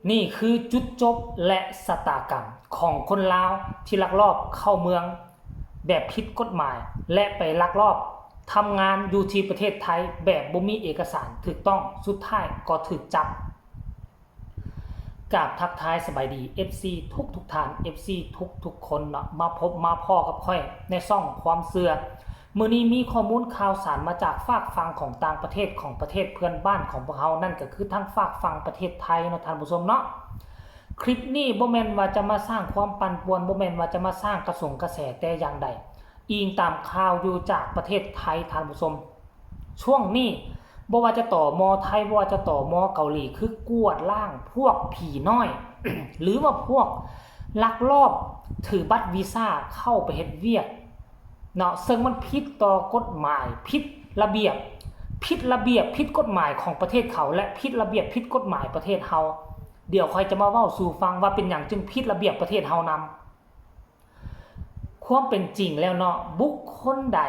นี่คือจุดจบและชะตากรรมของคนลาวที่ลักลอบเข้าเมืองแบบผิดกฎหมายและไปลักลอบทำงานอยู่ที่ประเทศไทยแบบบ่มีเอกสารถูกต้องสุดท้ายก็ถูกจับกับทักทายสบายดี FC ทุกท่าน FC ทุกคนเนาะมาพบมาพ่อกับค่อยในช่องความเชื่อมื้อนี้มีข้อมูลข่าวสารมาจากฝากฝั่งของต่างประเทศของประเทศเพื่อนบ้านของพวกเรานั่นก็คือทางฝากฝั่งประเทศไทยเนาะท่านผู้ชมเนาะคลิปนี้บ่แม่นว่าจะมาสร้างความปั่นป่วนบ่แม่นว่าจะมาสร้างกระแสแต่อย่างใดอิงตามข่าวอยู่จากประเทศไทยท่านผู้ชมช่วงนี้บ่ว่าจะต่อมอไทยบ่ว่าจะต่อมอเกาหลีคือกวดล้างพวกผีน้อย หรือว่าพวกลักลอบถือบัตรวีซ่าเข้าไปเฮ็ดเวียกเนาะซึ่งมันผิดต่อกฎหมายผิดระเบียบผิดกฎหมายของประเทศเขาและผิดระเบียบผิดกฎหมายประเทศเฮาเดี๋ยวค่อยจะมาเว้าสู่ฟังว่าเป็นหยังจึงผิดระเบียบประเทศเฮานำความเป็นจริงแล้วเนาะบุคคลใด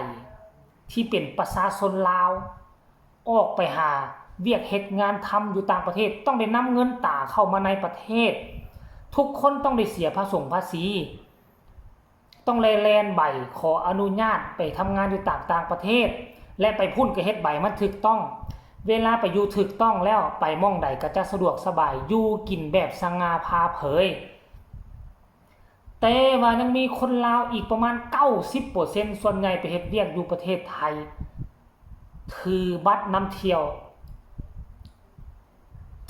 ที่เป็นประชาชนลาวออกไปหาเวียกเฮ็ดงานทำอยู่ต่างประเทศต้องได้นำเงินตาเข้ามาในประเทศทุกคนต้องได้เสียภาษีต้องแลนใบขออนุญาตไปทำงานอยู่ต่างประเทศและไปพุ่นก็เฮ็ดใบมันถูกต้องเวลาไปอยู่ถูกต้องแล้วไปมองใดก็จะสะดวกสบายอยู่กินแบบสง่าผ่าเผยแต่ว่ายังมีคนลาวอีกประมาณ 90% ส่วนใหญ่ไปเฮ็ดเวียกอยู่ประเทศไทยถือบัตรนำเที่ยว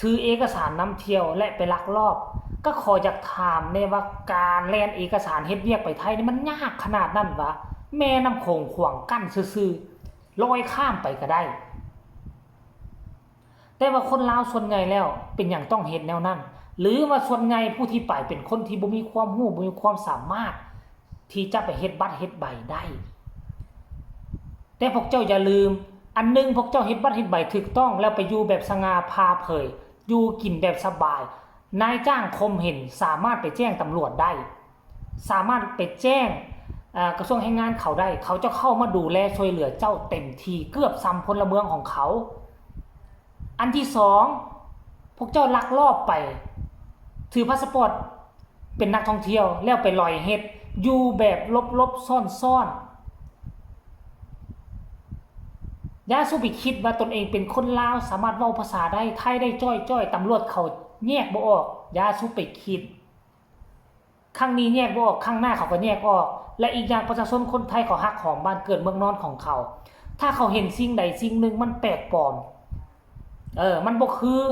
ถือเอกสารนำเที่ยวและไปลักลอบก็ขออยากถามแน่ว่าการแลนเอกสารเฮ็ดเวียกไปไทยนี่มันยากขนาดนั้นวะแม่น้ำโขงขวางกั้นซื่อๆลอยข้ามไปก็ได้แต่ว่าคนลาวส่วนใหญ่แล้วเป็นอย่างต้องเฮ็ดแนวนั้นหรือว่าส่วนใหญ่ผู้ที่ไปเป็นคนที่บ่มีความรู้บ่มีความสามารถที่จะไปเฮ็ดบัตรเฮ็ดใบได้แต่พวกเจ้าอย่าลืมอันนึงพวกเจ้าเฮ็ดบัตรเฮ็ดใบถูกต้องแล้วไปอยู่แบบสง่าผ่าเผยอยู่กินแบบสบายนายจ้างคมเห็นสามารถไปแจ้งตำรวจได้สามารถไปแจ้งกระทรวงแรงงานเขาได้เขาจะเข้ามาดูแลช่วยเหลือเจ้าเต็มที่เกือบซ้ำพลเมืองของเขาอันที่สองพวกเจ้าลักลอบไปถือพาสปอร์ตเป็นนักท่องเที่ยวแล้วไปลอยเฮ็ดอยู่แบบลบๆซ่อนๆอย่าสู้ไปคิดว่าตนเองเป็นคนลาวสามารถเว้าภาษาได้ไทยได้จ้อยๆตำรวจเขาแยกบ่ออกอย่าสู้ไปคิดครั้งนี้แยกบ่ออกครั้งหน้าเขาก็แยกออกและอีกอย่างประชาชนคนไทยเขาฮักของบ้านเกิดเมืองนอนของเขาถ้าเขาเห็นสิ่งใดสิ่งหนึ่งมันแปลกปลอมมันบ่คือ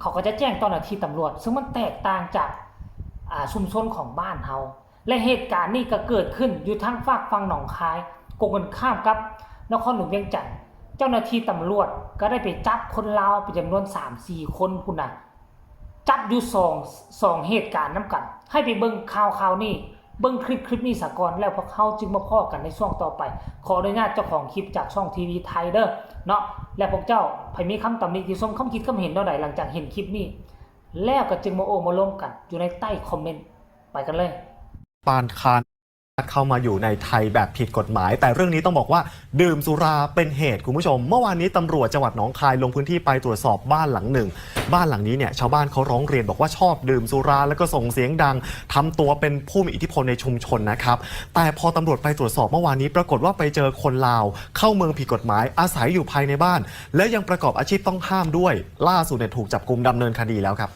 เขาก็จะแจ้งเจ้าหน้าที่ตำรวจซึ่งมันแตกต่างจากชุมชนของบ้านเฮาและเหตุการณ์นี้ก็เกิดขึ้นอยู่ทางฝากฝั่งหนองคายกงกันข้ามกับนครหลวงเวียงจันทน์เจ้าหน้าที่ตำรวจก็ได้ไปจับคนลาวเป็นจำนวน 3-4 คนพุ่นน่ะจับอยู่2เหตุการณ์นำกันให้ไปเบิ่งข่าวนี้เบิ่งคลิปนี้ซะก่อนแล้วพวกเขาจึงมาพ้อกันในช่วงต่อไปขออนุญาตเจ้าของคลิปจากช่องทีวีไทยเด้อเนาะและพวกเจ้าใครมีคำตำหนิที่ส่งคำคิดคำเห็นเท่าใดหลังจากเห็นคลิปนี้แล้วก็จึงมาร่วมกันอยู่ในใต้คอมเมนต์ไปกันเลยปานคานเข้ามาอยู่ในไทยแบบผิดกฎหมายแต่เรื่องนี้ต้องบอกว่าดื่มสุราเป็นเหตุคุณผู้ชมเมื่อวานนี้ตำรวจจังหวัดหนองคายลงพื้นที่ไปตรวจสอบบ้านหลังหนึ่งบ้านหลังนี้เนี่ยชาวบ้านเขาร้องเรียนบอกว่าชอบดื่มสุราแล้วก็ส่งเสียงดังทำตัวเป็นผู้มีอิทธิพลในชุมชนนะครับแต่พอตำรวจไปตรวจสอบเมื่อวานนี้ปรากฏว่าไปเจอคนลาวเข้าเมืองผิดกฎหมายอาศัยอยู่ภายในบ้านและยังประกอบอาชีพต้องห้ามด้วยล่าสุดเนี่ยถูกจับกุมดำเนินคดีแล้วครับ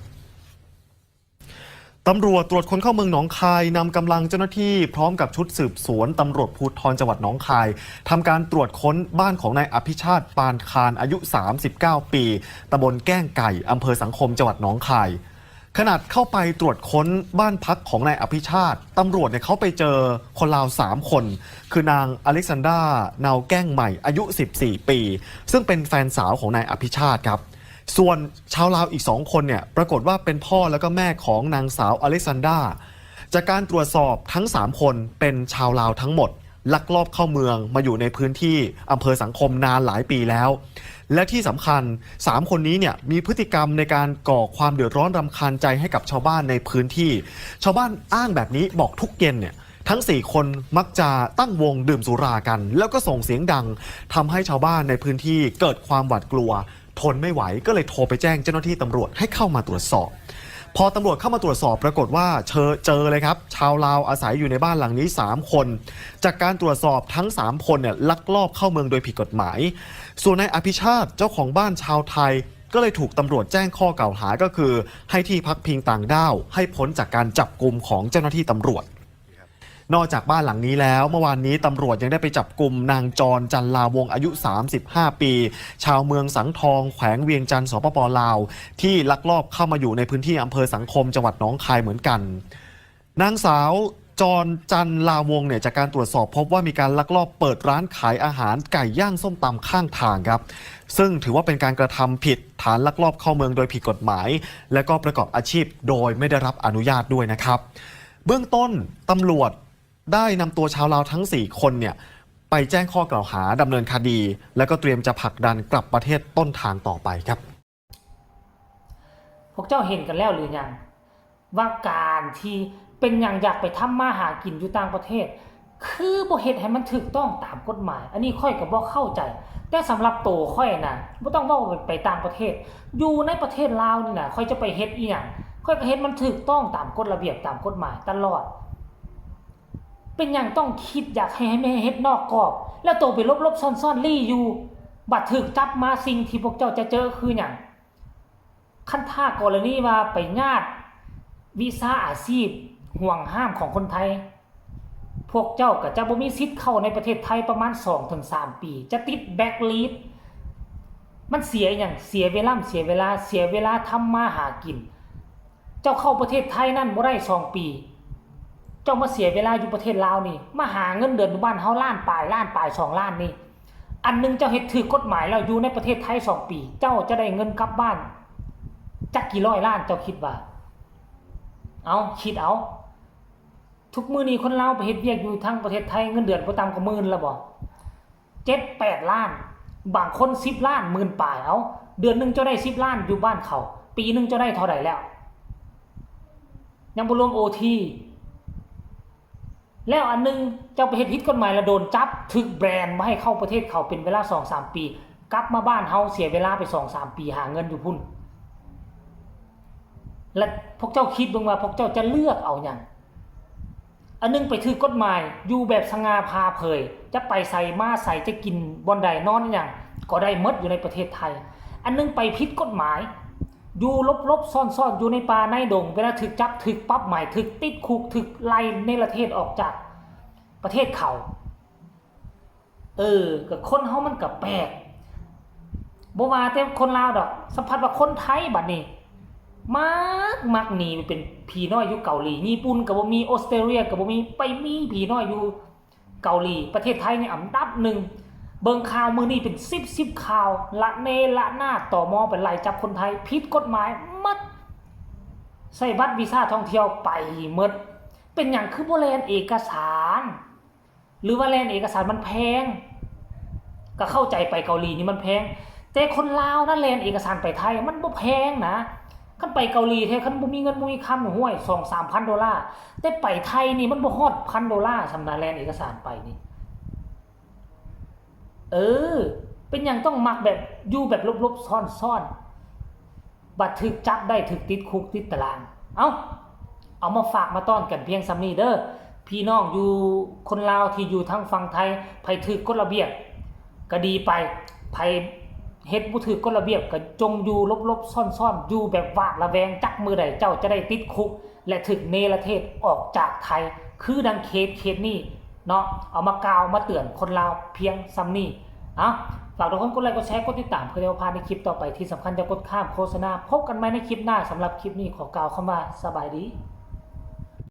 ตำรวจตรวจคนเข้าเมืองหนองคายนำกำลังเจ้าหน้าที่พร้อมกับชุดสืบสวนตำรวจภูธรจังหวัดหนองคายทำการตรวจค้นบ้านของนายอภิชาติปานคานอายุ39ปีตำบลแก้งไก่อำเภอสังคมจังหวัดหนองคายขณะเข้าไปตรวจค้นบ้านพักของนายอภิชาติตำรวจเนี่ยเขาไปเจอคนลาว3คนคือนางอเล็กซานดราเนาแก้งใหม่อายุ14ปีซึ่งเป็นแฟนสาวของนายอภิชาติครับส่วนชาวลาวอีก2คนเนี่ยปรากฏว่าเป็นพ่อแล้วก็แม่ของนางสาวอเล็กซานดราจากการตรวจสอบทั้ง3คนเป็นชาวลาวทั้งหมดลักลอบเข้าเมืองมาอยู่ในพื้นที่อำเภอสังคมนานหลายปีแล้วและที่สำคัญ3คนนี้เนี่ยมีพฤติกรรมในการก่อความเดือดร้อนรำคาญใจให้กับชาวบ้านในพื้นที่ชาวบ้านอ้างแบบนี้บอกทุกเย็นเนี่ยทั้ง4คนมักจะตั้งวงดื่มสุรากันแล้วก็ส่งเสียงดังทำให้ชาวบ้านในพื้นที่เกิดความหวาดกลัว ทนไม่ไหวก็เลยโทรไปแจ้งเจ้าหน้าที่ตำรวจให้เข้ามาตรวจสอบพอตำรวจเข้ามาตรวจสอบปรากฏว่าเจอเลยครับชาวลาวอาศัยอยู่ในบ้านหลังนี้3คนจากการตรวจสอบทั้ง3คนเนี่ยลักลอบเข้าเมืองโดยผิดกฎหมายส่วนนายอภิชาติเจ้าของบ้านชาวไทยก็เลยถูกตำรวจแจ้งข้อกล่าวหาก็คือให้ที่พักพิงต่างด้าวให้พ้นจากการจับกุมของเจ้าหน้าที่ตำรวจนอกจากบ้านหลังนี้แล้วเมื่อวานนี้ตำรวจยังได้ไปจับกุมนางจรจันลาวงอายุ 35 ปี ชาวเมืองสังทองแขวงเวียงจันทร์สปป.ลาวที่ลักลอบเข้ามาอยู่ในพื้นที่อำเภอสังคมจังหวัดหนองคายเหมือนกันนางสาวจรจันลาวงเนี่ยจากการตรวจสอบพบว่ามีการลักลอบเปิดร้านขายอาหารไก่ย่างส้มตำข้างทางครับซึ่งถือว่าเป็นการกระทำผิดฐานลักลอบเข้าเมืองโดยผิดกฎหมายและก็ประกอบอาชีพโดยไม่ได้รับอนุญาตด้วยนะครับเบื้องต้นตำรวจได้นำตัวชาวลาวทั้ง4คนเนี่ยไปแจ้งข้อกล่าวหาดำเนินคดีและก็เตรียมจะผลักดันกลับประเทศต้นทางต่อไปครับพวกเจ้าเห็นกันแล้วหรือยังว่าการที่เป็นอย่างอยากไปทำมาหากินอยู่ต่างประเทศคือบ่เฮ็ดให้มันถูกต้องตามกฎหมายอันนี้ค่อยก็บ่เข้าใจแต่สำหรับโตค่อยน่ะบ่ต้องเว้าไปต่างประเทศอยู่ในประเทศลาวนี่น่ะค่อยจะไปเฮ็ดอีหยังค่อยก็เฮ็ดมันถูกต้องตามกฎระเบียบตามกฎหมายตลอดเป็นหยังต้องคิดอยากให้แม่เฮ็ดนอกกรอบแล้วโตไปลบๆซ่อนๆลี่อยู่บัดถูกจับมาสิ่งที่พวกเจ้าจะเจอคือหยังคันถ้ากรณีว่าไปญาติวีซ่าอาชีพห่วงห้ามของคนไทยพวกเจ้าก็จะบ่มีสิทธิ์เข้าในประเทศไทยประมาณ 2-3 ปีจะติดแบ็คลิสต์มันเสียอย่างเสียเวลาทำมาหากินเจ้าเข้าประเทศไทยนั่นบ่ได้2 ปีเจ้ามาเสียเวลาอยู่ประเทศลาวนี่มาหาเงินเดือนอยู่บ้านเฮาล้านปลาย2 ล้านนี่อันนึงเจ้าเฮ็ดถูกกฎหมายแล้วอยู่ในประเทศไทย2 ปีเจ้าจะได้เงินกลับบ้านจักกี่ร้อยล้านเจ้าคิดว่าเอาคิดเอาทุกมื้อนี้คนลาวไปเฮ็ดเวียกอยู่ทั้งประเทศไทยเงินเดือนบ่ต่ำกว่า10,000แล้วบ่ 7-8 ล้านบางคน10 ล้านหมื่นปลายเอาเดือนนึงเจ้าได้10 ล้านอยู่บ้านเขาปีนึงเจ้าได้เท่าใดแล้วยังบ่รวม OT แล้วอันนึงเจ้าไปเฮ็ดผิดกฎหมายแล้วโดนจับถึกแบรนด์บ่ให้เข้าประเทศเขาเป็นเวลา 2-3 ปีกลับมาบ้านเฮาเสียเวลาไป 2-3 ปีหาเงินอยู่พุ่นและพวกเจ้าคิดเบิ่งว่าพวกเจ้าจะเลือกเอาหยังอันนึงไปถือกฎหมายอยู่แบบสง่าพาเผยจะไปใส่มาใส่จะกินบ่อนใดนอนหยังก็ได้หมดอยู่ในประเทศไทยอันนึงไปผิดกฎหมายอยู่ลบๆซ่อนๆอยู่ในป่าในดงเวลาถูกจับถูกปรับใหม่ถูกติดคุกถูกไล่ในประเทศออกจากประเทศเขาก็คนเฮามันก็แปลกบ่ว่าแต่คนลาวดอกสัมผัสว่าคนไทยบัดนี้มักหนีไปเป็นผีน้อยอยู่เกาหลีญี่ปุ่นก็บ่มีออสเตรเลียก็บ่มีไปมีผีน้อยอยู่เกาหลีประเทศไทยนี่อันดับ1เบิ่งข่าวมื้อนี้เป็น10ข่าวละเนละหน้าต่อมอไปไล่จับคนไทยผิดกฎหมายหมดใส่บัตรวีซ่าท่องเที่ยวไปหมดเป็นหยังคือบ่แลนเอกสารหรือว่าแลนเอกสารมันแพงก็เข้าใจไปเกาหลีนี่มันแพงแต่คนลาวนั่นแลนเอกสารไปไทยมันบ่แพงนะคันไปเกาหลีแท้คันบ่มีเงินบ่มีคำห้วย 2-3,000 ดอลลาร์แต่ไปไทยนี่มันบ่ฮอด 1,000 ดอลลาร์สำหรับแลนเอกสารไปนี่เป็นหยังต้องมักแบบอยู่แบบลบๆซ่อนๆบัดถึกจับได้ถึกติดคุกติดตารางเอามาฝากมาต้อนกันเพียงซำนี้เด้อพี่น้องอยู่คนลาวที่อยู่ทางฝั่งไทยไผถึกกฎระเบียบก็ดีไปไผเฮ็ดบ่ถูกกฎระเบียบก็จงอยู่ลบๆซ่อนๆอยู่แบบหวาดระแวงจักมื้อใดเจ้าจะได้ติดคุกและถูกเนรเทศออกจากไทยคือดังเคสนี้เนาะเอามากล่าวมาเตือนคนลาวเพียงซำนี้ฝากทุกคนกดไลค์กดแชร์กดติดตามเพื่อจะพาในคลิปต่อไปที่สำคัญจะกดข้ามโฆษณาพบกันใหม่ในคลิปหน้าสำหรับคลิปนี้ขอกล่าวคำว่าสบายดี